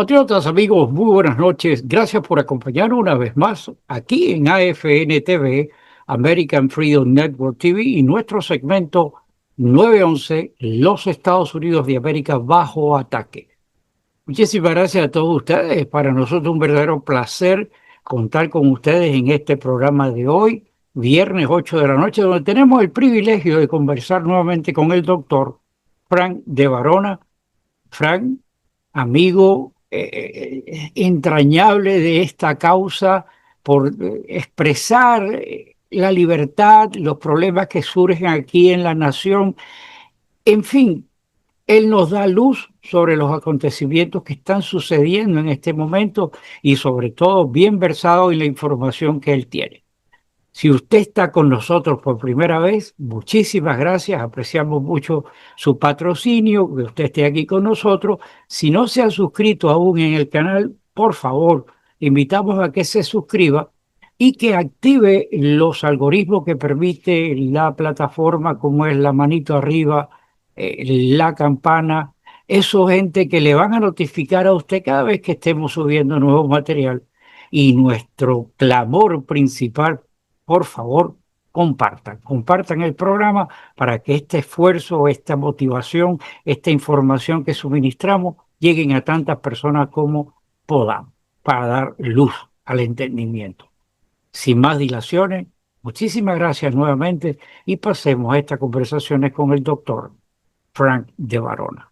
Patriotas, amigos, muy buenas noches. Gracias por acompañarnos una vez más aquí en AFN TV, American Freedom Network TV, y nuestro segmento 911, los Estados Unidos de América bajo ataque. Muchísimas gracias a todos ustedes. Para nosotros un verdadero placer contar con ustedes en este programa de hoy, viernes 8 de la noche, donde tenemos el privilegio de conversar nuevamente con el doctor Frank de Varona. Frank, amigo entrañable de esta causa, por expresar la libertad, los problemas que surgen aquí en la nación. En fin, él nos da luz sobre los acontecimientos que están sucediendo en este momento y sobre todo bien versado en la información que él tiene. Si usted está con nosotros por primera vez, muchísimas gracias, apreciamos mucho su patrocinio, que usted esté aquí con nosotros. Si no se ha suscrito aún en el canal, por favor, invitamos a que se suscriba y que active los algoritmos que permite la plataforma, como es la manito arriba, la campana, eso gente que le van a notificar a usted cada vez que estemos subiendo nuevo material. Y nuestro clamor principal, por favor, compartan el programa para que este esfuerzo, esta motivación, esta información que suministramos lleguen a tantas personas como podamos, para dar luz al entendimiento. Sin más dilaciones, muchísimas gracias nuevamente y pasemos a estas conversaciones con el doctor Frank de Varona.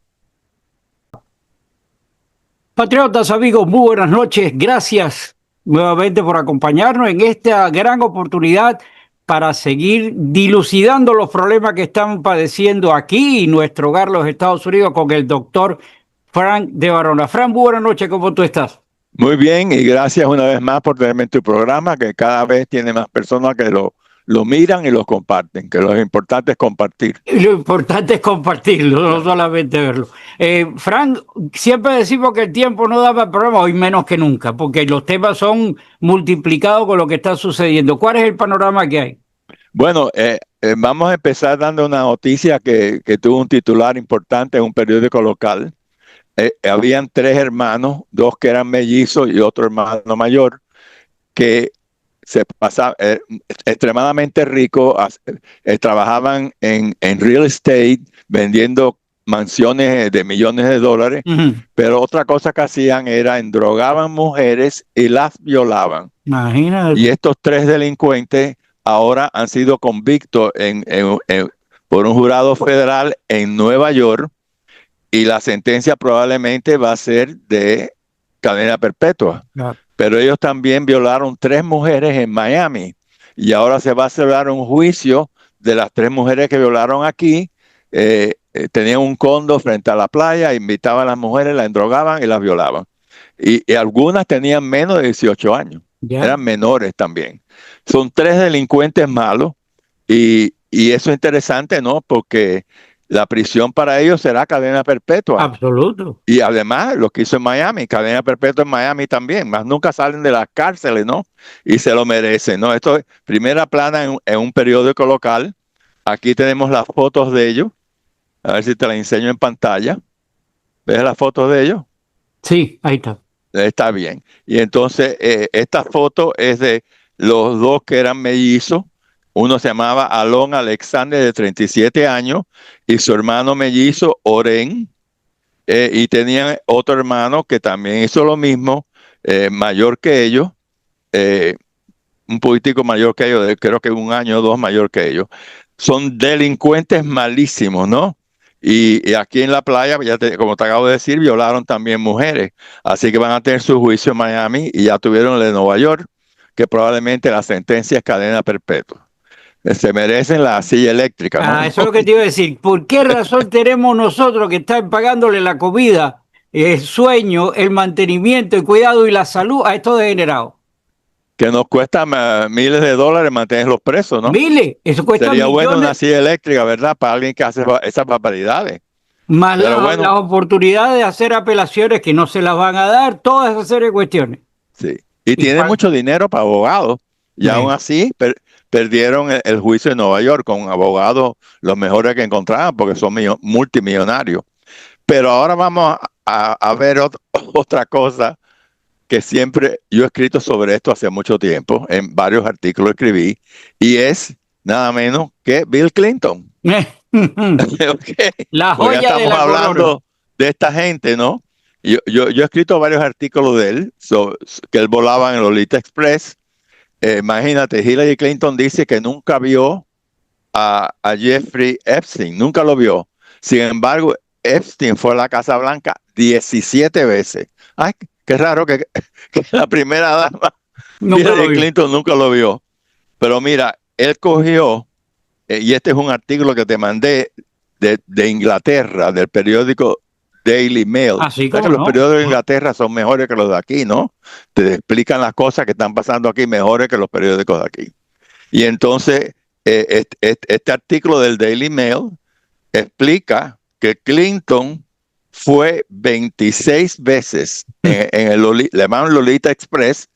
Patriotas, amigos, muy buenas noches. Gracias nuevamente por acompañarnos en esta gran oportunidad para seguir dilucidando los problemas que están padeciendo aquí en nuestro hogar, los Estados Unidos, con el doctor Frank de Varona. Frank, muy buenas noches, ¿cómo tú estás? Muy bien, y gracias una vez más por tenerme en tu programa, que cada vez tiene más personas que lo miran y lo comparten, que lo importante es compartir. Lo importante es compartirlo, no solamente verlo. Frank, siempre decimos que el tiempo no da para el programa, hoy menos que nunca, porque los temas son multiplicados con lo que está sucediendo. ¿Cuál es el panorama que hay? Bueno, vamos a empezar dando una noticia que tuvo un titular importante en un periódico local. Habían 3 hermanos, 2 que eran mellizos y otro hermano mayor, que se pasaban extremadamente ricos, trabajaban en real estate, vendiendo mansiones de millones de dólares, pero otra cosa que hacían era endrogaban mujeres y las violaban. Imagínate. Y estos 3 delincuentes ahora han sido convictos por un jurado federal en Nueva York, y la sentencia probablemente va a ser de cadena perpetua. Claro. Pero ellos también violaron 3 mujeres en Miami, y ahora se va a celebrar un juicio de las 3 mujeres que violaron aquí. Tenían un condo frente a la playa, invitaban a las mujeres, las endrogaban y las violaban. Y algunas tenían menos de 18 años, eran menores también. Son 3 delincuentes malos, y eso es interesante, ¿no? Porque la prisión para ellos será cadena perpetua. Absoluto. Y además, lo que hizo en Miami, cadena perpetua en Miami también, más nunca salen de las cárceles, ¿no? Y se lo merecen, ¿no? Esto es primera plana en un periódico local. Aquí tenemos las fotos de ellos. A ver si te las enseño en pantalla. ¿Ves las fotos de ellos? Sí, ahí está. Está bien. Y entonces, esta foto es de los 2 que eran mellizos. Uno se llamaba Alon Alexander, de 37 años, y su hermano mellizo, Oren. Y tenían otro hermano que también hizo lo mismo, mayor que ellos, un poquitico mayor que ellos, creo que 1 año o 2 mayor que ellos. Son delincuentes malísimos, ¿no? Y aquí en la playa, como te acabo de decir, violaron también mujeres. Así que van a tener su juicio en Miami, y ya tuvieron el de Nueva York, que probablemente la sentencia es cadena perpetua. Se merecen la silla eléctrica, ¿no? Eso es lo que te iba a decir. ¿Por qué razón tenemos nosotros que estar pagándole la comida, el sueño, el mantenimiento, el cuidado y la salud a estos degenerados? Que nos cuesta miles de dólares mantenerlos presos, ¿no? Miles, eso cuesta Sería millones. bueno una silla eléctrica, ¿verdad? Para alguien que hace esas barbaridades. Más Pero bueno, las oportunidades de hacer apelaciones que no se las van a dar, todas esas serie de cuestiones. Sí. Y tiene mucho dinero para abogados. Y aún así perdieron el juicio en Nueva York con abogados los mejores que encontraban, porque son multimillonarios. Pero ahora vamos a ver otra cosa que siempre yo he escrito sobre esto hace mucho tiempo, en varios artículos escribí, y es nada menos que Bill Clinton. Okay. La Porque ya joya de estamos la corona. hablando de esta gente, ¿no? Yo he escrito varios artículos de él, que él volaba en Lolita Express. Imagínate, Hillary Clinton dice que nunca vio a Jeffrey Epstein, nunca lo vio. Sin embargo, Epstein fue a la Casa Blanca 17 veces. Ay, qué raro que la primera dama, Nunca lo Hillary vi. Clinton, nunca lo vio. Pero mira, él cogió, y este es un artículo que te mandé de Inglaterra, del periódico Daily Mail. Así ¿Sabes que como los no. periódicos de Inglaterra son mejores que los de aquí, no? Te explican las cosas que están pasando aquí mejores que los periódicos de aquí. Y entonces, este artículo del Daily Mail explica que Clinton fue 26 veces en el le llaman Lolita Express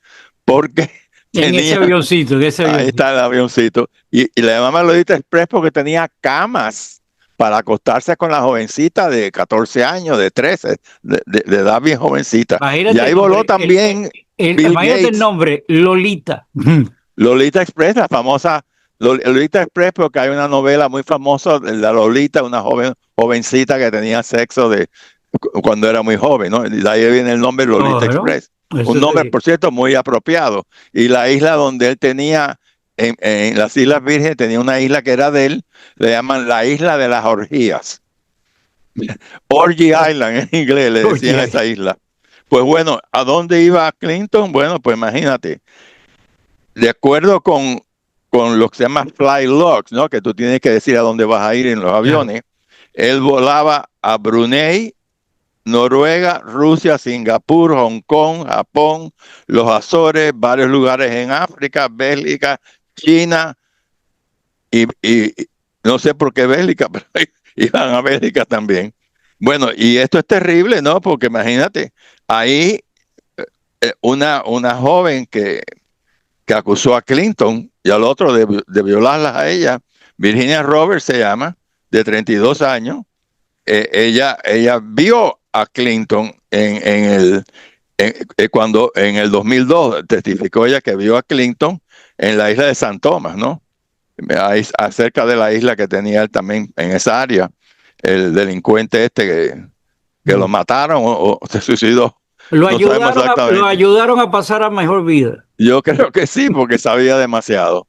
porque En ese tenía, avioncito, en ese ahí avioncito. está el avioncito, y le llamaban Lolita Express porque tenía camas para acostarse con la jovencita de 14 años, de 13, de edad bien jovencita. Y Imagínate ahí el voló nombre, también Bill imagínate el Gates. nombre, Lolita. Lolita Express, la famosa Lolita Express, porque hay una novela muy famosa de la Lolita, una jovencita que tenía sexo cuando era muy joven, ¿no? Y de ahí viene el nombre Lolita Claro, Express. Un eso te nombre, digo. por cierto, muy apropiado. Y la isla donde él tenía, en las Islas Vírgenes, tenía una isla que era de él, le llaman la isla de las orgías. Orgy Island en inglés le decían a Oye, esa isla. Pues bueno, ¿a dónde iba Clinton? Bueno, pues imagínate, de acuerdo con lo que se llama fly logs, ¿no? Que tú tienes que decir a dónde vas a ir en los claro. aviones. Él volaba a Brunei, Noruega, Rusia, Singapur, Hong Kong, Japón, los Azores, varios lugares en África, Bélgica, China, y no sé por qué Bélgica, pero iban a Bélgica también. Bueno, y esto es terrible, ¿no? Porque imagínate, ahí una joven que acusó a Clinton y al otro de violarlas a ella. Virginia Roberts se llama, de 32 años. Ella vio a Clinton cuando en el 2002 testificó ella que vio a Clinton en la isla de San Tomás, ¿no? Ahí, acerca de la isla que tenía él también en esa área, el delincuente este que lo mataron o se suicidó, no sabemos Lo exactamente. ayudaron a pasar a mejor vida. Yo creo que sí, porque sabía demasiado.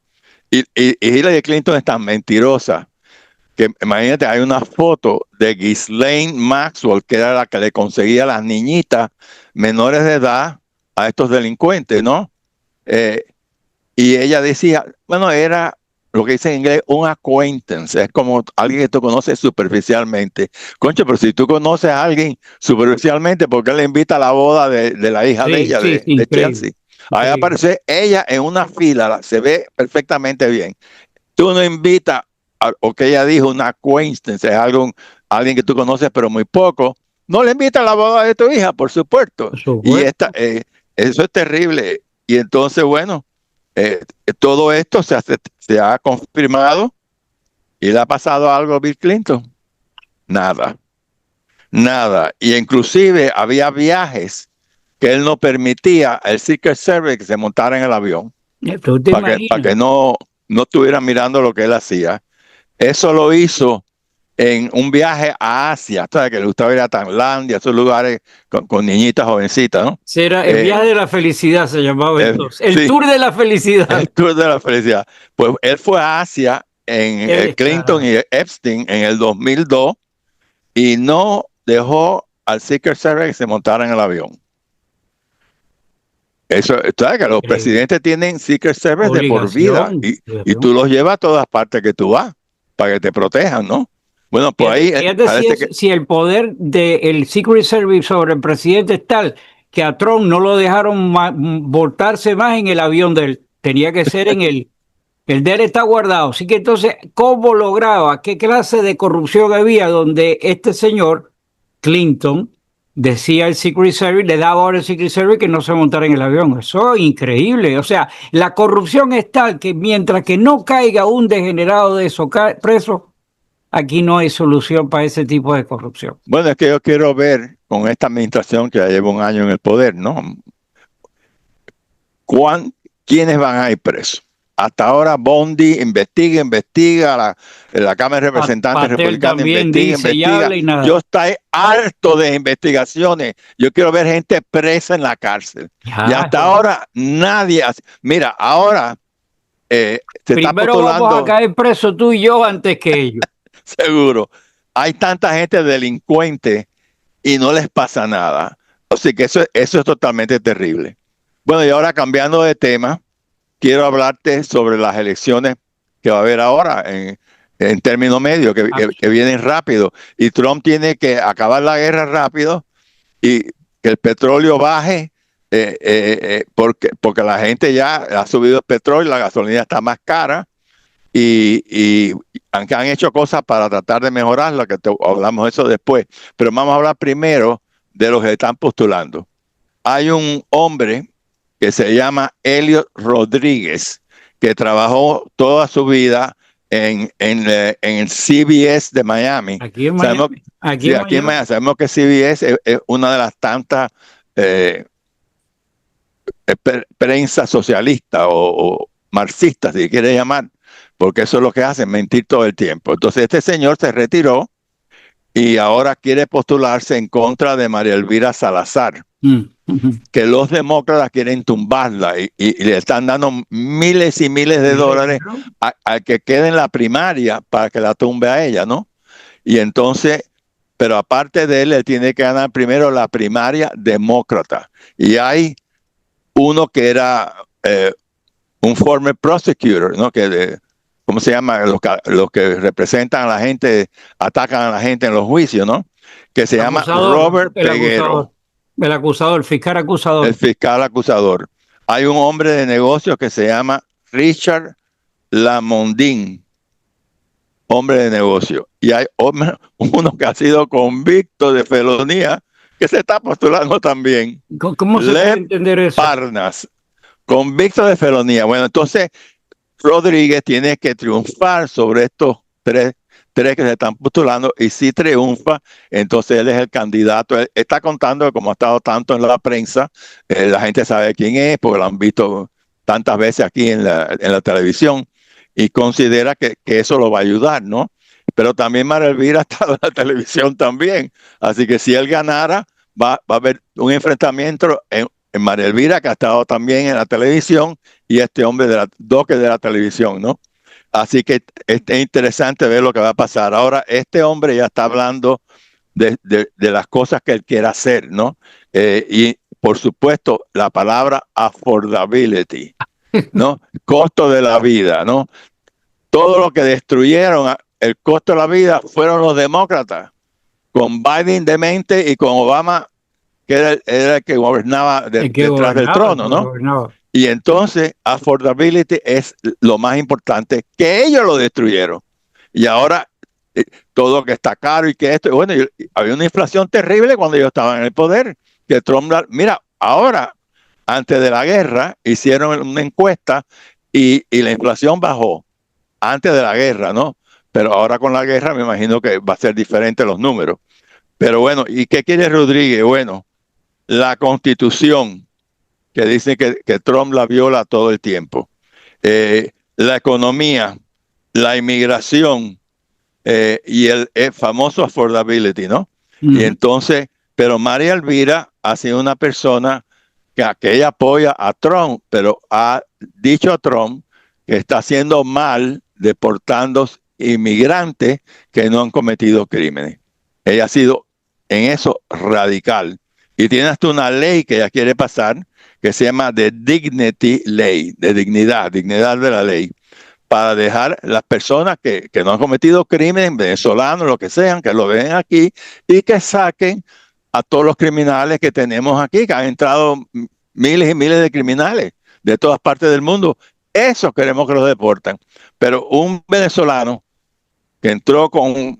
Y Hillary Clinton es tan mentirosa que imagínate, hay una foto de Ghislaine Maxwell, que era la que le conseguía a las niñitas menores de edad a estos delincuentes, ¿no? Eh, y ella decía, bueno, era lo que dice en inglés un acquaintance, es como alguien que tú conoces superficialmente. Concho, pero si tú conoces a alguien superficialmente, ¿por qué le invita a la boda de la hija de Sí, ella, sí, sí, de increíble, Chelsea? Ahí increíble. aparece ella en una fila, se ve perfectamente bien. Tú no invitas, o que ella dijo, una acquaintance, es alguien que tú conoces pero muy poco, no le invitas a la boda de tu hija, por supuesto. Por Y supuesto. eso es terrible. Y entonces, bueno, todo esto se ha confirmado y le ha pasado algo a Bill Clinton. Nada, nada. Y inclusive había viajes que él no permitía al Secret Service que se montara en el avión ¿Tú te para imaginas? que no estuvieran mirando lo que él hacía. Eso lo hizo en un viaje a Asia, ¿sabes? Que le gustaba ir a Tailandia, esos lugares con niñitas jovencitas, ¿no? Será el Eh, viaje de la felicidad, se llamaba entonces. El sí, tour de la el felicidad. tour de la felicidad. Pues él fue a Asia en Qué Clinton descarado. y Epstein en el 2002 y no dejó al Secret Service que se montara en el avión. Eso, sabes que los Increíble. presidentes tienen Secret Service de por vida Obligación. y tú los llevas a todas partes que tú vas para que te protejan, ¿no? Bueno, pues Fíjate, ahí fíjate parece que si el poder del Secret Service sobre el presidente es tal que a Trump no lo dejaron voltarse más en el avión de él. Tenía que ser en el de él está guardado. Así que entonces, ¿cómo lograba? ¿Qué clase de corrupción había donde este señor, Clinton, decía el Secret Service, le daba ahora el Secret Service que no se montara en el avión? Eso es increíble. O sea, la corrupción es tal que mientras que no caiga un degenerado de eso preso, aquí no hay solución para ese tipo de corrupción. Bueno, es que yo quiero ver con esta administración que ya lleva un año en el poder, ¿no? ¿Quiénes van a ir presos? Hasta ahora Bondi investiga, la Cámara de Representantes Patel Republicana también dice y investiga. habla y nada. Yo estoy harto de investigaciones. Yo quiero ver gente presa en la cárcel. Y hasta ahora nadie mira, ahora se está primero vamos a postulando. caer presos tú y yo antes que ellos. Seguro. Hay tanta gente delincuente y no les pasa nada. Así que eso es totalmente terrible. Bueno, y ahora cambiando de tema, quiero hablarte sobre las elecciones que va a haber ahora en término medio, que vienen rápido. Y Trump tiene que acabar la guerra rápido y que el petróleo baje, porque la gente ya ha subido el petróleo, la gasolina está más cara y aunque han hecho cosas para tratar de mejorarlo, que hablamos de eso después. Pero vamos a hablar primero de los que están postulando. Hay un hombre que se llama Elliot Rodríguez, que trabajó toda su vida en el CBS de Miami. Aquí en Miami. Aquí en Miami. Sabemos que CBS es una de las tantas prensa socialista o marxista, si quiere llamar, porque eso es lo que hacen, mentir todo el tiempo. Entonces este señor se retiró y ahora quiere postularse en contra de María Elvira Salazar, que los demócratas quieren tumbarla y le están dando miles y miles de dólares al que quede en la primaria para que la tumbe a ella, ¿no? Y entonces, pero aparte de él tiene que ganar primero la primaria demócrata. Y hay uno que era un former prosecutor, ¿no? ¿Cómo se llama? Los que representan a la gente, atacan a la gente en los juicios, ¿no? Que se llama Robert Peguero. El acusador, el fiscal acusador. El fiscal acusador. Hay un hombre de negocios que se llama Richard Lamondin, hombre de negocio. Y hay uno que ha sido convicto de felonía que se está postulando también. ¿Cómo se puede entender eso? Parnas, convicto de felonía. Bueno, entonces Rodríguez tiene que triunfar sobre estos tres que se están postulando, y si triunfa, entonces él es el candidato. Él está contando, como ha estado tanto en la prensa, la gente sabe quién es, porque lo han visto tantas veces aquí en la televisión, y considera que eso lo va a ayudar, ¿no? Pero también María Elvira está en la televisión también, así que si él ganara, va a haber un enfrentamiento en María Elvira, que ha estado también en la televisión, y este hombre que de la televisión, ¿no? Así que es interesante ver lo que va a pasar. Ahora, este hombre ya está hablando de las cosas que él quiere hacer, ¿no? Y, por supuesto, la palabra affordability, ¿no? Costo de la vida, ¿no? Todo lo que destruyeron el costo de la vida fueron los demócratas, con Biden de mente y con Obama, que era el que gobernaba detrás del trono, ¿no? Y entonces, affordability es lo más importante, que ellos lo destruyeron. Y ahora todo lo que está caro y que esto, bueno, había una inflación terrible cuando ellos estaban en el poder, que Trump, mira, ahora, antes de la guerra, hicieron una encuesta y la inflación bajó, antes de la guerra, ¿no? Pero ahora con la guerra me imagino que va a ser diferente los números. Pero bueno, ¿y qué quiere Rodríguez? Bueno, la Constitución, que dice que Trump la viola todo el tiempo. La economía, la inmigración y el famoso affordability, ¿no? Y entonces, pero María Elvira ha sido una persona que ella apoya a Trump, pero ha dicho a Trump que está haciendo mal deportando inmigrantes que no han cometido crímenes. Ella ha sido en eso radical. Y tiene hasta una ley que ella quiere pasar, que se llama The Dignity Ley, de dignidad de la ley, para dejar las personas que no han cometido crímenes, venezolanos, lo que sean, que lo ven aquí, y que saquen a todos los criminales que tenemos aquí, que han entrado miles y miles de criminales de todas partes del mundo. Eso queremos que los deporten. Pero un venezolano que entró con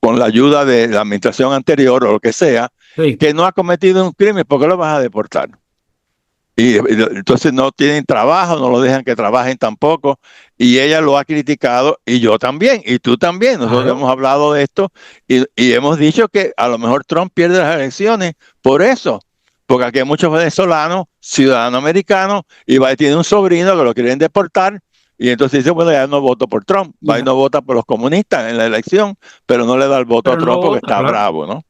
la ayuda de la administración anterior o lo que sea, sí, que no ha cometido un crimen, ¿por qué lo vas a deportar? Y entonces no tienen trabajo, no lo dejan que trabajen tampoco. Y ella lo ha criticado y yo también, y tú también. Nosotros Claro. hemos hablado de esto y hemos dicho que a lo mejor Trump pierde las elecciones por eso. Porque aquí hay muchos venezolanos, ciudadanos americanos, y va y tiene un sobrino que lo quieren deportar. Y entonces dice, bueno, ya no voto por Trump. Va y Ya. no vota por los comunistas en la elección, pero no le da el voto a Pero no Trump porque vota, está claro. bravo, ¿no?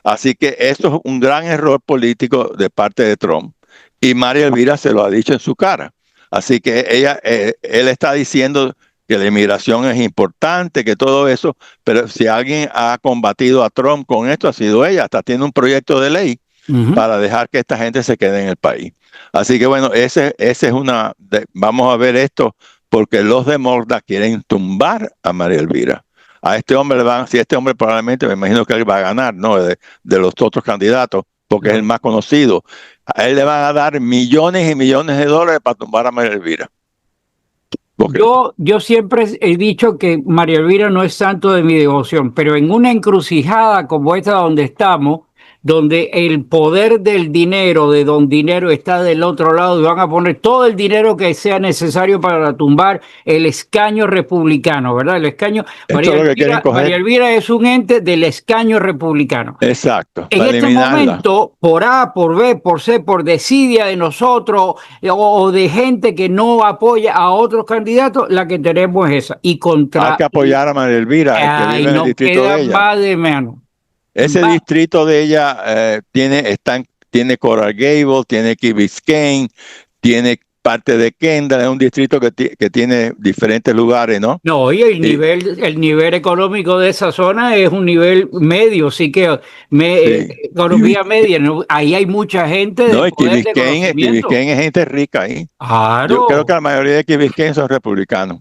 Así que esto es un gran error político de parte de Trump. Y María Elvira se lo ha dicho en su cara. Así que él está diciendo que la inmigración es importante, que todo eso, pero si alguien ha combatido a Trump con esto, ha sido ella. Hasta tiene un proyecto de ley Ujú. para dejar que esta gente se quede en el país. Así que bueno, ese es vamos a ver esto, porque los demócratas quieren tumbar a María Elvira. A este hombre si este hombre probablemente, me imagino que él va a ganar, ¿no? De los otros candidatos, porque es el Claro. más conocido. A él le van a dar millones y millones de dólares para tumbar a María Elvira. Porque Yo siempre he dicho que María Elvira no es santo de mi devoción, pero en una encrucijada como esta donde estamos, donde el poder del dinero, de don dinero, está del otro lado y van a poner todo el dinero que sea necesario para tumbar el escaño republicano, ¿verdad? El escaño, esto es lo que quieren María coger. Elvira es un ente del escaño republicano. Exacto, En para este eliminarla. momento, por A, por B, por C, por desidia de nosotros o de gente que no apoya a otros candidatos, la que tenemos es esa. Y Hay que apoyar a María Elvira, el que ay, vive en el no distrito queda de ella. más de menos. Ese Va, distrito de ella tiene Coral Gable, tiene Key Biscayne, tiene parte de Kendall, es un distrito que tiene diferentes lugares, ¿no? no, y Y, el nivel económico de esa zona es un nivel medio, sí que sí. economía media. ¿No? Ahí hay mucha gente de No, y Key poder, de conocimiento. Biscayne es gente rica ahí. Yo creo que Claro, la mayoría de Key Biscayne son republicanos.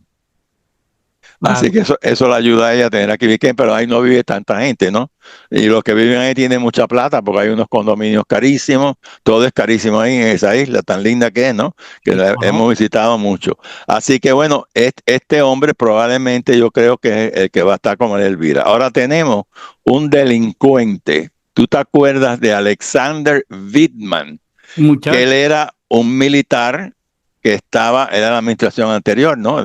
Así claro. que eso le ayuda a ella a tener aquí Biscayne, pero ahí no vive tanta gente, ¿no? Y los que viven ahí tienen mucha plata porque hay unos condominios carísimos, todo es carísimo ahí en esa isla tan linda que es, ¿no? Que Sí, la cómo hemos no. visitado mucho. Así que bueno, este hombre probablemente yo creo que es el que va a estar con Elvira. Ahora tenemos un delincuente. ¿Tú te acuerdas de Alexander Vidman? Que él Muchacho. era un militar era la administración anterior, ¿no?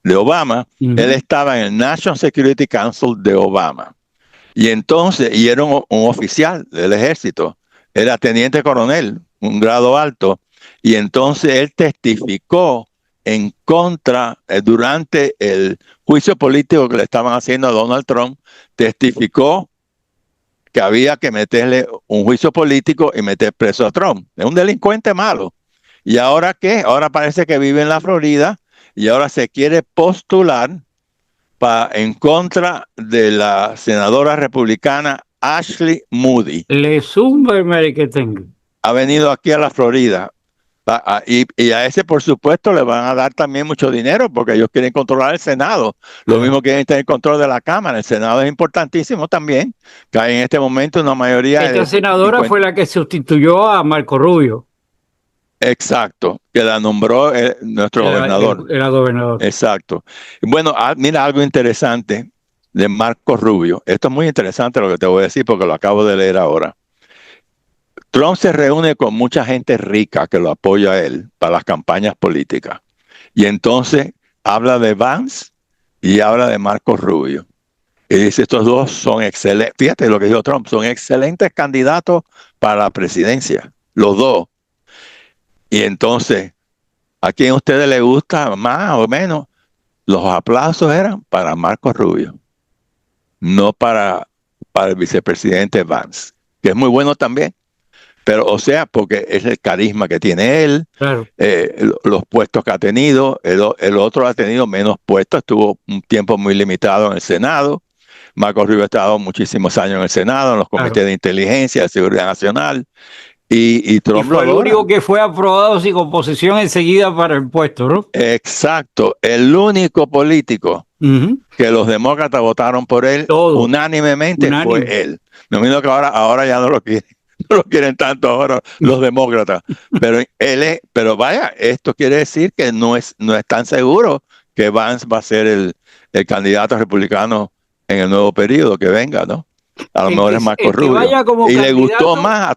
De Obama. Él Ujú. estaba en el National Security Council de Obama. Y era un oficial del ejército. Era teniente coronel, un grado alto. Y entonces él testificó en contra, durante el juicio político que le estaban haciendo a Donald Trump, testificó que había que meterle un juicio político y meter preso a Trump. Es un delincuente malo. ¿Y ahora qué? Ahora parece que vive en la Florida y ahora se quiere postular en contra de la senadora republicana Ashley Moody. Le zumba el merequetengue. Ha venido aquí a la Florida. Y a ese, por supuesto, le van a dar también mucho dinero porque ellos quieren controlar el Senado. Lo Ah, mismo quieren tener control de la Cámara. El Senado es importantísimo también, que hay en este momento una mayoría esta de senadora 50. fue la que sustituyó a Marco Rubio, Exacto, que la nombró nuestro gobernador. era gobernador. Exacto. Bueno, mira algo interesante de Marco Rubio. Esto es muy interesante lo que te voy a decir porque lo acabo de leer ahora. Trump se reúne con mucha gente rica que lo apoya a él para las campañas políticas. Y entonces habla de Vance y habla de Marco Rubio. Y dice, estos dos son excelentes, fíjate lo que dijo Trump, son excelentes candidatos para la presidencia, los dos. Y entonces, ¿a quién a ustedes les gusta más o menos? Los aplausos eran para Marco Rubio, no para el vicepresidente Vance, que es muy bueno también. Pero, o sea, porque es el carisma que tiene él, Claro. los puestos que ha tenido, el otro ha tenido menos puestos, estuvo un tiempo muy limitado en el Senado. Marco Rubio ha estado muchísimos años en el Senado, en los Claro. comités de inteligencia, de seguridad nacional, y Y Trump lo fue el adora. único que fue aprobado sin oposición enseguida para el puesto, ¿no? Exacto, el único político Ujú. que los demócratas votaron por él Todo, unánimemente unánime. fue él. Me imagino que ahora ya no lo quieren, no lo quieren tanto ahora los demócratas. Pero vaya, esto quiere decir que no es tan seguro que Vance va a ser el candidato republicano en el nuevo periodo que venga, ¿no? A lo mejor es Marco El que Rubio. vaya como Y le gustó candidato, más a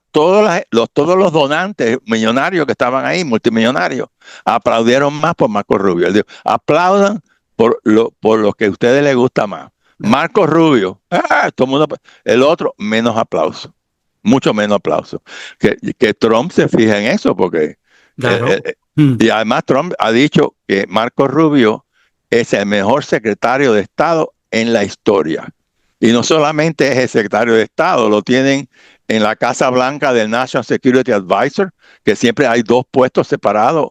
todos los donantes millonarios que estaban ahí, multimillonarios. Aplaudieron más por Marco Rubio. Él dijo, aplaudan por lo que a ustedes les gusta más. Marco Rubio, todo el mundo, el otro, menos aplauso. Mucho menos aplauso. Que Trump se fija en eso, porque claro. y además Trump ha dicho que Marco Rubio es el mejor secretario de Estado en la historia. Y no solamente es el secretario de Estado, lo tienen en la Casa Blanca del National Security Advisor, que siempre hay dos puestos separados,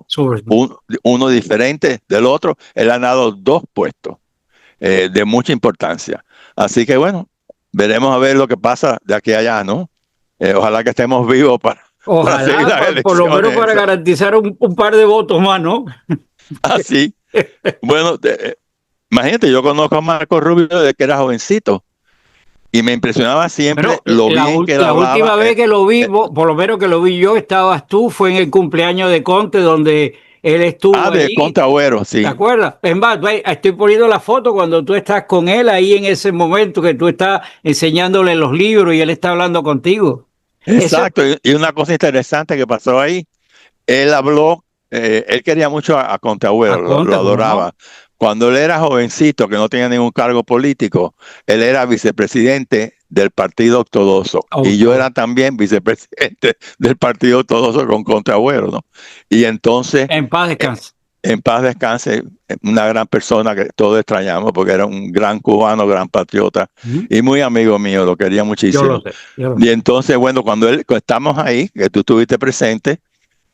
uno diferente del otro. Él ha dado dos puestos de mucha importancia. Así que bueno, veremos a ver lo que pasa de aquí a allá, ¿no? Ojalá que estemos vivos para seguir Ojalá, las por lo menos elecciones. para garantizar un par de votos más, ¿no? Así. Bueno, imagínate, yo conozco a Marco Rubio desde que era jovencito y me impresionaba siempre Bueno, lo bien que él la hablaba. última vez que lo vi, por lo menos que lo vi yo, estabas tú, fue en el cumpleaños de Conte, donde él estuvo De allí. Conte Agüero, ¿Te sí. acuerdas? En más, estoy poniendo la foto cuando tú estás con él ahí en ese momento que tú estás enseñándole los libros y él está hablando contigo. Eso, Exacto. Y una cosa interesante que pasó ahí, él habló, él quería mucho a Conte a Agüero, lo Conte, ¿cómo no? adoraba. Cuando él era jovencito, que no tenía ningún cargo político, él era vicepresidente del Partido Ortodoxo. Y yo era también vicepresidente del Partido Ortodoxo con Conte Agüero, ¿no? Y entonces, En paz descanse. en paz descanse, una gran persona que todos extrañamos porque era un gran cubano, gran patriota y muy amigo mío, lo quería Yo lo muchísimo. sé, yo lo Y sé. entonces, bueno, cuando estamos ahí, que tú estuviste presente,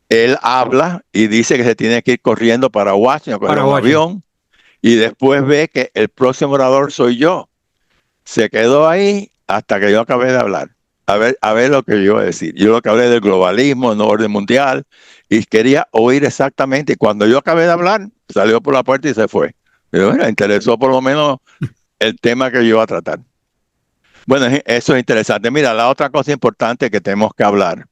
él habla y dice que se tiene que ir corriendo para Washington, coger Para un Washington. avión, y después ve que el próximo orador soy yo. Se quedó ahí hasta que yo acabé de hablar. A ver lo que yo iba a decir. Yo lo que hablé del globalismo, no orden mundial, y quería oír exactamente. Y cuando yo acabé de hablar, salió por la puerta y se fue. Pero bueno, interesó por lo menos el tema que yo iba a tratar. Bueno, eso es interesante. Mira, la otra cosa importante que tenemos que hablar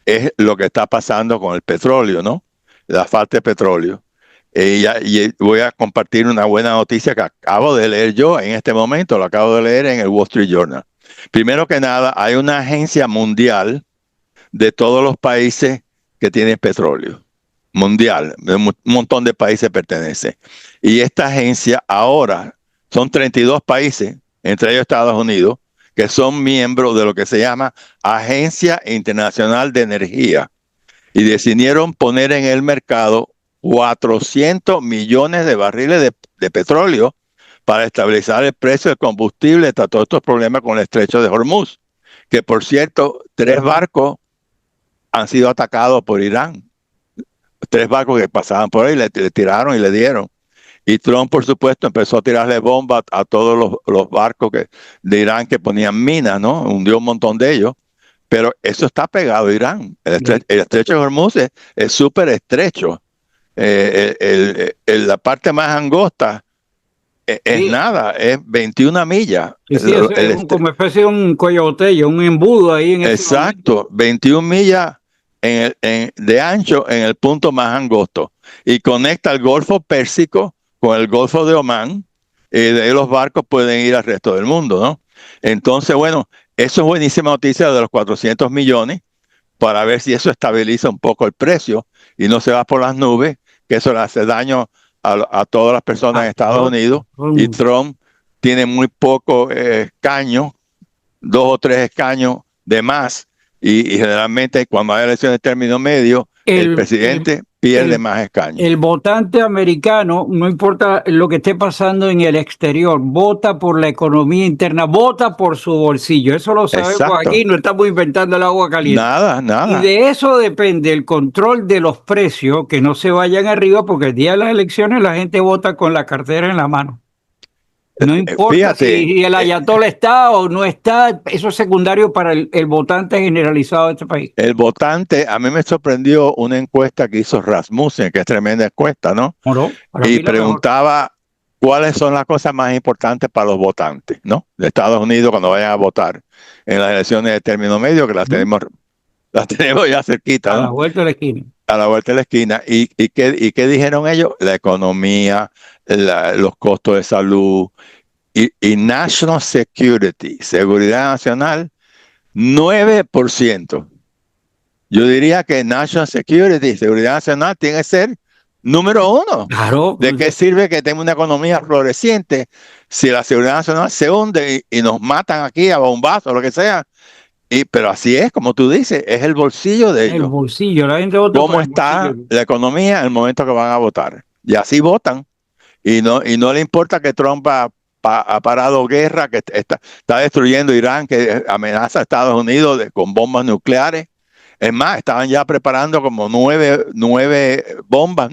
es lo que está pasando con el petróleo, ¿no? La falta de petróleo. Y voy a compartir una buena noticia que acabo de leer yo en este momento, lo acabo de leer en el Wall Street Journal. Primero que nada, hay una agencia mundial de todos los países que tienen petróleo. Mundial, un montón de países pertenece. Y esta agencia ahora son 32 países, entre ellos Estados Unidos, que son miembros de lo que se llama Agencia Internacional de Energía y decidieron poner en el mercado 400 millones de barriles de petróleo para estabilizar el precio del combustible hasta todos estos problemas con el estrecho de Hormuz, que por cierto, 3 barcos han sido atacados por Irán. 3 barcos que pasaban por ahí le tiraron y le dieron. Y Trump, por supuesto, empezó a tirarle bombas a todos los barcos de Irán que ponían minas, ¿no? Hundió un montón de ellos. Pero eso está pegado a Irán. El estrecho de Hormuz es súper estrecho. La parte más angosta es Sí, nada, es 21 millas. sí, sí, es como especie de un cuello de botella, un embudo ahí en ese momento. Exacto, 21 millas de ancho en el punto más angosto. Y conecta el Golfo Pérsico con el Golfo de Omán. Y de ahí los barcos pueden ir al resto del mundo, ¿no? Entonces, bueno, eso es buenísima noticia de los 400 millones para ver si eso estabiliza un poco el precio y no se va por las nubes, que eso le hace daño a todas las personas en Estados Unidos. Y Trump tiene muy poco escaños, 2 o 3 escaños de más, y generalmente cuando hay elecciones de término medio, el presidente pierde más escaños. El votante americano, no importa lo que esté pasando en el exterior, vota por la economía interna, vota por su bolsillo. Eso lo sabemos aquí, no estamos inventando el agua caliente. Nada. Y de eso depende el control de los precios, que no se vayan arriba, porque el día de las elecciones la gente vota con la cartera en la mano. No importa Fíjate, si el ayatollah está o no está, eso es secundario para el votante generalizado de este país. El votante, a mí me sorprendió una encuesta que hizo Rasmussen, que es tremenda encuesta, ¿no? Y preguntaba cuáles son las cosas más importantes para los votantes, ¿no? De Estados Unidos cuando vayan a votar en las elecciones de término medio, que las tenemos ya cerquita, ¿no? A la vuelta de la esquina. A la vuelta de la esquina. ¿Y qué dijeron ellos? La economía, los costos de salud, y National Security, Seguridad Nacional, 9%. Yo diría que National Security, Seguridad Nacional, tiene que ser número uno. Claro. ¿De qué sirve que tenga una economía floreciente si la Seguridad Nacional se hunde y nos matan aquí a bombazos o lo que sea? Pero así es, como tú dices, es el bolsillo de El ellos. bolsillo, la gente vota por ¿Cómo el bolsillo. está la economía en el momento que van a votar? Y así votan. Y no le importa que Trump ha parado guerra, que está destruyendo Irán, que amenaza a Estados Unidos con bombas nucleares. Es más, estaban ya preparando como nueve bombas.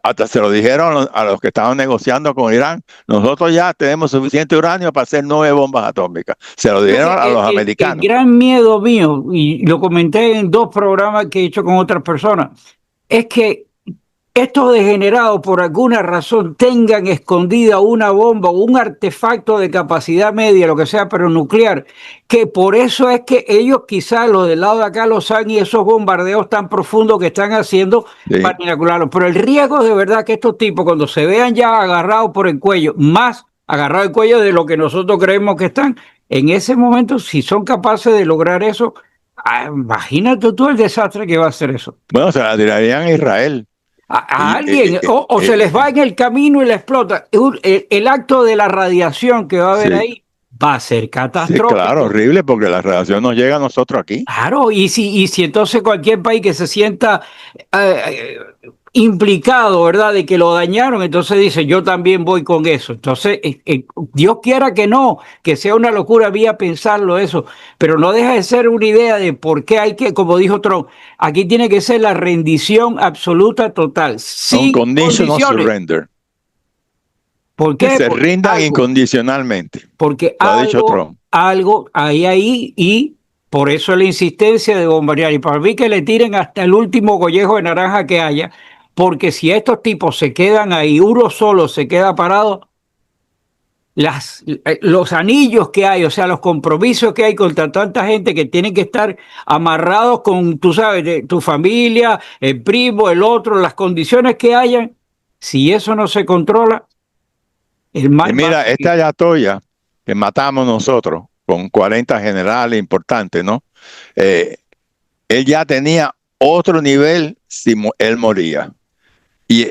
Hasta se lo dijeron a los que estaban negociando con Irán. Nosotros ya tenemos suficiente uranio para hacer 9 bombas atómicas. Se lo Creo que dijeron a los el americanos. gran miedo mío, y lo comenté en 2 programas que he hecho con otras personas, es que estos degenerados por alguna razón tengan escondida una bomba o un artefacto de capacidad media, lo que sea, pero nuclear, que por eso es que ellos quizás los del lado de acá lo saben y esos bombardeos tan profundos que están haciendo Sí. para inocularlos. Pero el riesgo de verdad que estos tipos cuando se vean ya agarrados por el cuello, más agarrados el cuello de lo que nosotros creemos que están, en ese momento, si son capaces de lograr eso, imagínate tú el desastre que va a ser eso. Bueno, se la tirarían a Israel. A Y, alguien, o se les va en el camino y la explota. El acto de la radiación que va a haber sí, ahí va a ser sí, claro, catastrófico. horrible, porque la radiación nos llega a nosotros aquí. Claro, y si entonces cualquier país que se sienta eh, implicado, ¿verdad?, de que lo dañaron, entonces dice, yo también voy con eso. Entonces, Dios quiera que no, que sea una locura vía pensarlo eso, pero no deja de ser una idea de por qué hay que, como dijo Trump, aquí tiene que ser la rendición absoluta total, sin Unconditional condiciones. surrender. ¿Por Que qué? se rindan incondicionalmente. Porque Lo ha dicho Trump. algo hay ahí y por eso la insistencia de bombardear. Y para mí que le tiren hasta el último gollejo de naranja que haya, porque si estos tipos se quedan ahí, uno solo se queda parado, los anillos que hay, o sea, los compromisos que hay contra tanta gente que tienen que estar amarrados con, tú sabes, de tu familia, el primo, el otro, las condiciones que hayan, si eso no se controla, el Y mal va a mira, este seguir. Ayatoya que matamos nosotros con 40 generales importantes, ¿no? Eh, Él ya tenía otro nivel si él moría. Y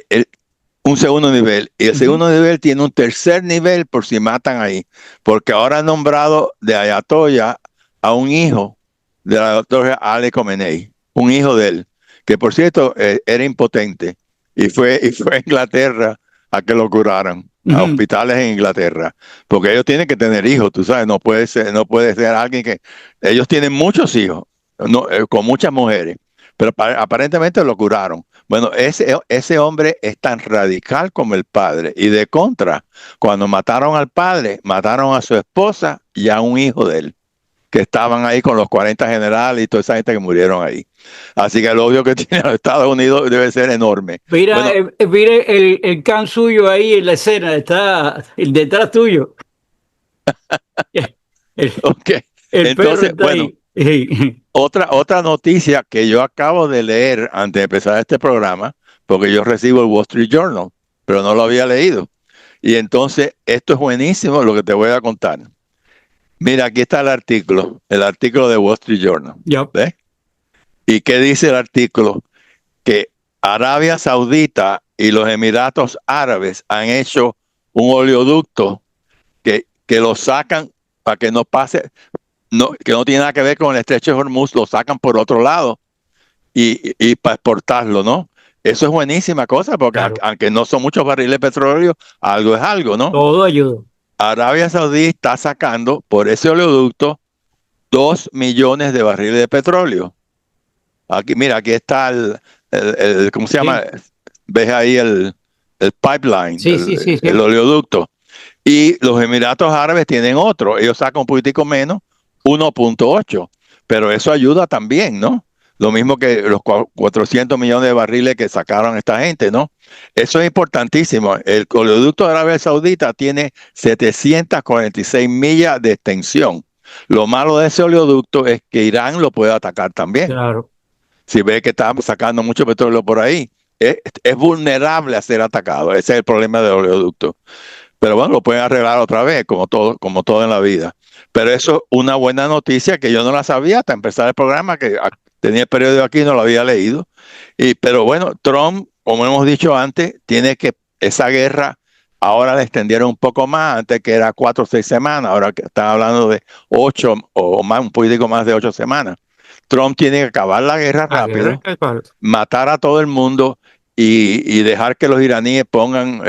un segundo nivel. Y el Ujú. segundo nivel tiene un tercer nivel por si matan ahí. Porque ahora han nombrado de Ayatoya a un hijo de la doctora Ali Khamenei, un hijo de él, que por cierto era impotente. Y fue a Inglaterra a que lo curaran, a Ujú. hospitales en Inglaterra. Porque ellos tienen que tener hijos, tú sabes, no puede ser alguien que... Ellos tienen muchos hijos, no, con muchas mujeres, pero aparentemente lo curaron. Bueno, ese hombre es tan radical como el padre. Y de contra, cuando mataron al padre, mataron a su esposa y a un hijo de él, que estaban ahí con los 40 generales y toda esa gente que murieron ahí. Así que el odio que tiene los Estados Unidos debe ser enorme. Mira, Bueno, mire el can suyo ahí en la escena, está el detrás tuyo. El, ok. el perro Entonces, está bueno, ahí. otra noticia que yo acabo de leer antes de empezar este programa, porque yo recibo el Wall Street Journal, pero no lo había leído. Y entonces, esto es buenísimo lo que te voy a contar. Mira, aquí está el artículo de Wall Street Journal. Ya. ¿Ves? ¿Y qué dice el artículo? Que Arabia Saudita y los Emiratos Árabes han hecho un oleoducto que lo sacan para que no pase, que no tiene nada que ver con el estrecho de Hormuz, lo sacan por otro lado y para exportarlo, ¿no? Eso es buenísima cosa, porque Claro, aunque no son muchos barriles de petróleo, algo es algo, ¿no? todo ayuda. Arabia Saudí está sacando por ese oleoducto 2 millones de barriles de petróleo. Aquí, mira, aquí está ¿cómo se llama? Sí, Ves ahí el pipeline, sí, sí, sí, el sí. oleoducto. Y los Emiratos Árabes tienen otro. Ellos sacan un poquitico menos, 1.8. Pero eso ayuda también, ¿no? Lo mismo que los 400 millones de barriles que sacaron esta gente, ¿no? Eso es importantísimo. El oleoducto de Arabia Saudita tiene 746 millas de extensión. Lo malo de ese oleoducto es que Irán lo puede atacar también. Claro. Si ve que está sacando mucho petróleo por ahí, es vulnerable a ser atacado. Ese es el problema del oleoducto. Pero bueno, lo pueden arreglar otra vez, como todo en la vida. Pero eso es una buena noticia que yo no la sabía hasta empezar el programa, que tenía el periódico aquí y no lo había leído. Pero bueno, Trump, como hemos dicho antes, tiene que esa guerra ahora la extendieron un poco más, antes que era 4 o 6 semanas, ahora que están hablando de 8 o más, un poquitico más de 8 semanas. Trump tiene que acabar la guerra La guerra rápido, es actual. matar a todo el mundo y dejar que los iraníes pongan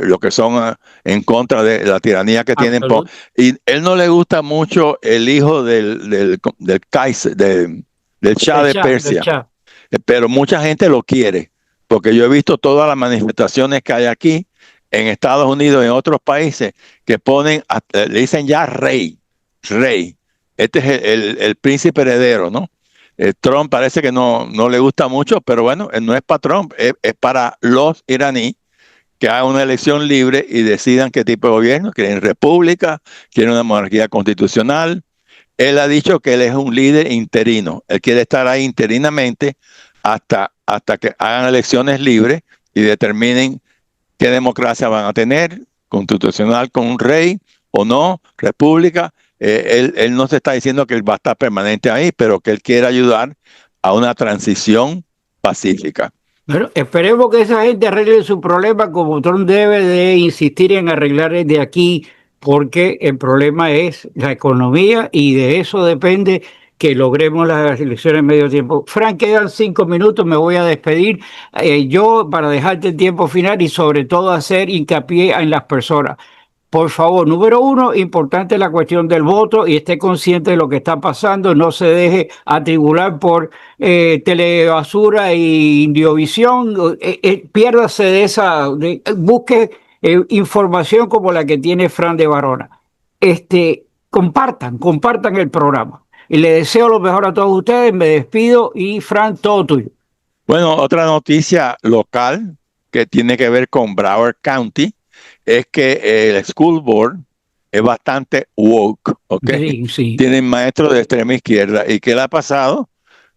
lo que son en contra de la tiranía que tienen. Absoluto. Y él no le gusta mucho el hijo del Kaiser, del Shah de Del Persia, chat. pero mucha gente lo quiere, porque yo he visto todas las manifestaciones que hay aquí en Estados Unidos y en otros países que ponen, le dicen ya rey, rey. Este es el príncipe heredero, ¿no? Trump parece que no le gusta mucho, pero bueno, no es para Trump, es para los iraníes que hagan una elección libre y decidan qué tipo de gobierno, quieren república, quieren una monarquía constitucional. Él ha dicho que él es un líder interino, él quiere estar ahí interinamente hasta que hagan elecciones libres y determinen qué democracia van a tener, constitucional con un rey o no, república. Él no se está diciendo que él va a estar permanente ahí, pero que él quiere ayudar a una transición pacífica. Bueno, esperemos que esa gente arregle su problema como Trump debe de insistir en arreglar desde aquí, porque el problema es la economía y de eso depende que logremos las elecciones en medio tiempo. Frank, quedan 5 minutos, me voy a despedir. Yo para dejarte el tiempo final y sobre todo hacer hincapié en las personas. Por favor, número uno, importante la cuestión del voto y esté consciente de lo que está pasando, no se deje atribular por telebasura y Indiovisión, piérdase de esa, busque información como la que tiene Fran de Barona. Compartan el programa. Y le deseo lo mejor a todos ustedes, me despido y Fran, todo tuyo. Bueno, otra noticia local que tiene que ver con Broward County es que el School Board es bastante woke, ¿ok? Sí, sí. Tienen maestros de extrema izquierda. ¿Y qué le ha pasado?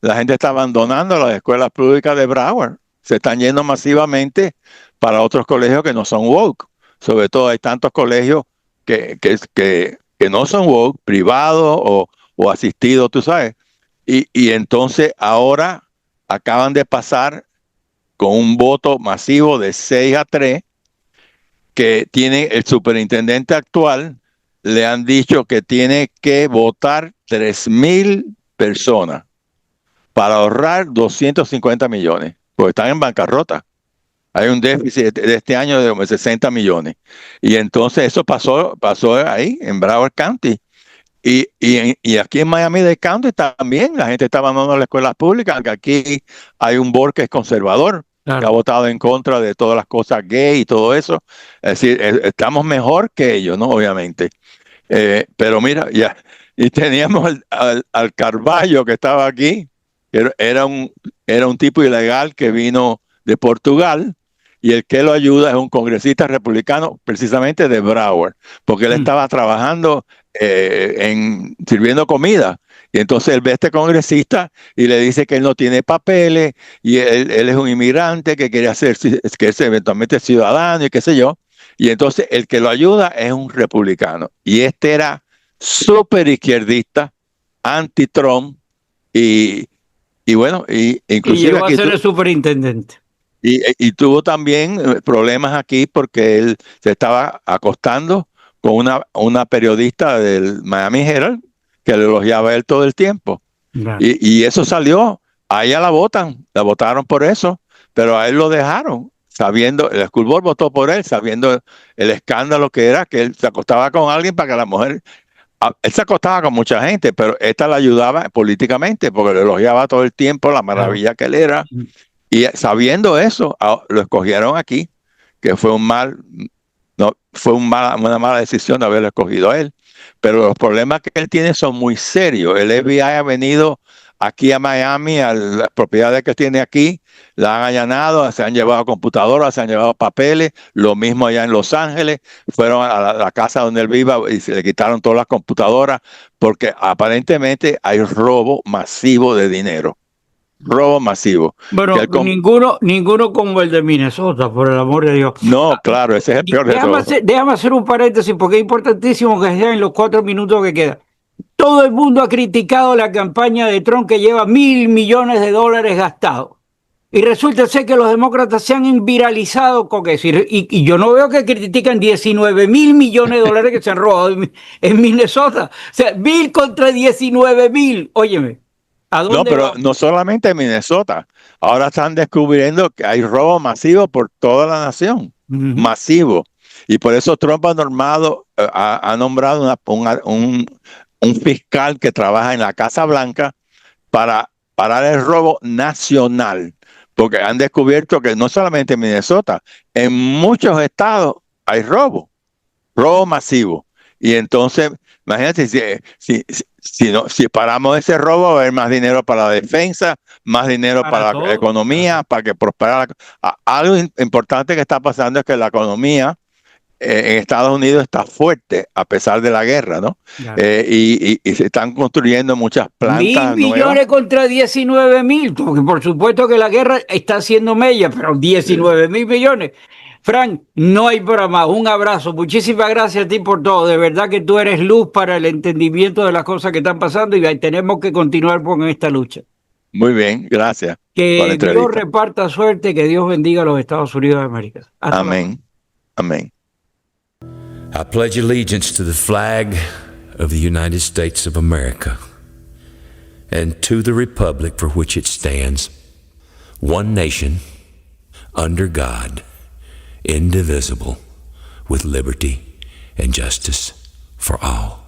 La gente está abandonando las escuelas públicas de Broward. Se están yendo masivamente para otros colegios que no son woke. Sobre todo hay tantos colegios que no son woke, privados o asistidos, tú sabes. Y entonces ahora acaban de pasar con un voto masivo de 6-3 que tiene el superintendente actual, le han dicho que tiene que votar 3,000 personas para ahorrar 250 millones, porque están en bancarrota. Hay un déficit de este año de 60 millones. Y entonces eso pasó ahí, en Broward County. Y aquí en Miami-Dade County también la gente está abandonando las escuelas públicas, que aquí hay un board que es conservador, que ha Claro. votado en contra de todas las cosas gay y todo eso. Es decir, estamos mejor que ellos, ¿no? Obviamente. Pero mira, ya, y teníamos al Carballo que estaba aquí, que era un tipo ilegal que vino de Portugal, y el que lo ayuda es un congresista republicano precisamente de Broward, porque él estaba trabajando sirviendo comida. Y entonces él ve a este congresista y le dice que él no tiene papeles y él es un inmigrante que quiere que es eventualmente ciudadano y qué sé yo. Y entonces el que lo ayuda es un republicano. Y este era súper izquierdista, anti-Trump, y, y bueno, Y inclusive llegó a aquí ser el superintendente. y tuvo también problemas aquí porque él se estaba acostando con una periodista del Miami Herald que le elogiaba a él todo el tiempo. Claro. Y eso salió, a ella la votaron por eso, pero a él lo dejaron, sabiendo, el School Board votó por él, sabiendo el escándalo que era, que él se acostaba con alguien para que la mujer, él se acostaba con mucha gente, pero esta la ayudaba políticamente porque le elogiaba todo el tiempo la Claro. maravilla que él era. Y sabiendo eso, lo escogieron aquí, que fue no, fue una mala decisión de haberlo escogido a él. Pero los problemas que él tiene son muy serios. El FBI ha venido aquí a Miami, a las propiedades que tiene aquí, la han allanado, se han llevado computadoras, se han llevado papeles, lo mismo allá en Los Ángeles, fueron a la casa donde él viva y se le quitaron todas las computadoras, porque aparentemente hay robo masivo de dinero. robo masivo. Bueno, ninguno como el de Minnesota, por el amor de Dios. No, claro, ese es el peor de todos. Déjame hacer un paréntesis porque es importantísimo que sea en los 4 minutos que quedan. Todo el mundo ha criticado la campaña de Trump que lleva $1.000 millones gastados. Y resulta ser que los demócratas se han enviralizado con eso. Y yo no veo que critican $19.000 millones que se han robado en Minnesota. O sea, 1.000 contra 19.000. Óyeme. No, pero no solamente en Minnesota. Ahora están descubriendo que hay robo masivo por toda la nación. Masivo. Y por eso Trump ha nombrado un fiscal que trabaja en la Casa Blanca para parar el robo nacional. Porque han descubierto que no solamente en Minnesota, en muchos estados hay robo masivo. Y entonces, imagínate, si paramos ese robo, va a haber más dinero para la defensa, más dinero para la economía, para que prospere. Algo importante que está pasando es que la economía en Estados Unidos está fuerte a pesar de la guerra, ¿no? Claro. Y se están construyendo muchas plantas 1.000 millones contra 19.000, porque por supuesto que la guerra está haciendo mella, pero 19.000 millones. Frank, no hay para más. Un abrazo. Muchísimas gracias a ti por todo. De verdad que tú eres luz para el entendimiento de las cosas que están pasando y tenemos que continuar con esta lucha. Muy bien, gracias. Que Dios reparta suerte, que Dios bendiga a los Estados Unidos de América. Hasta Amén. Amén. I pledge allegiance to the flag of the United States of America and to the republic for which it stands, one nation, under God, indivisible, with liberty and justice for all.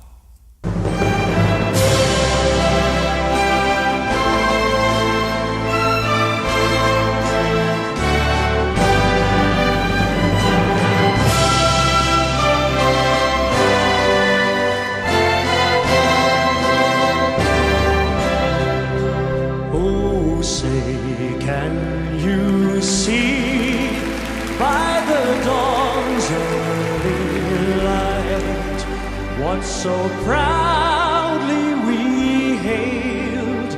So proudly we hailed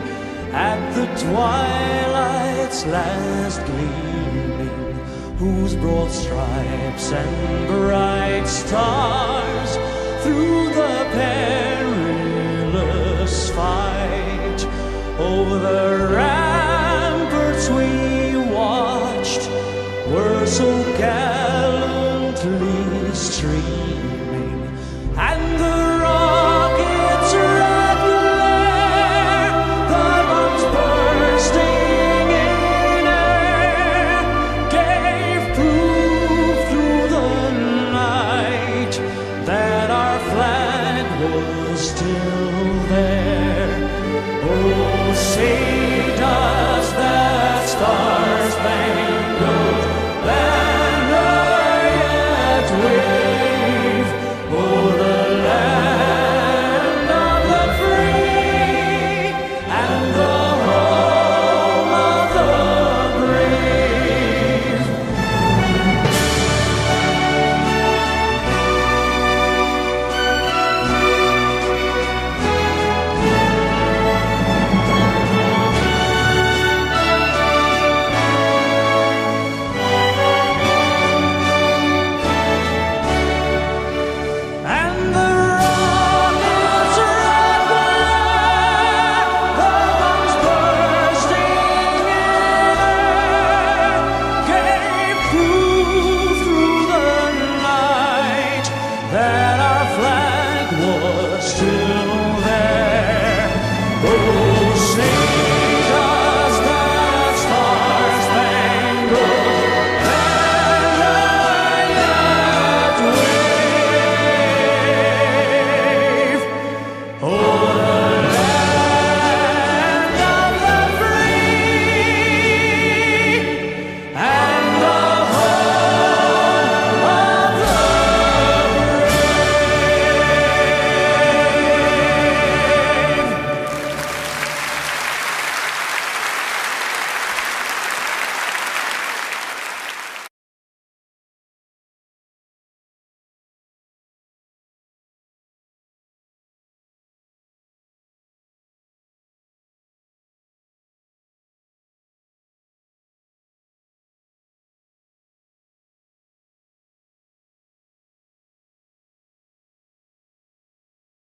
at the twilight's last gleaming, whose broad stripes and bright stars through the perilous fight over the ramparts we watched were so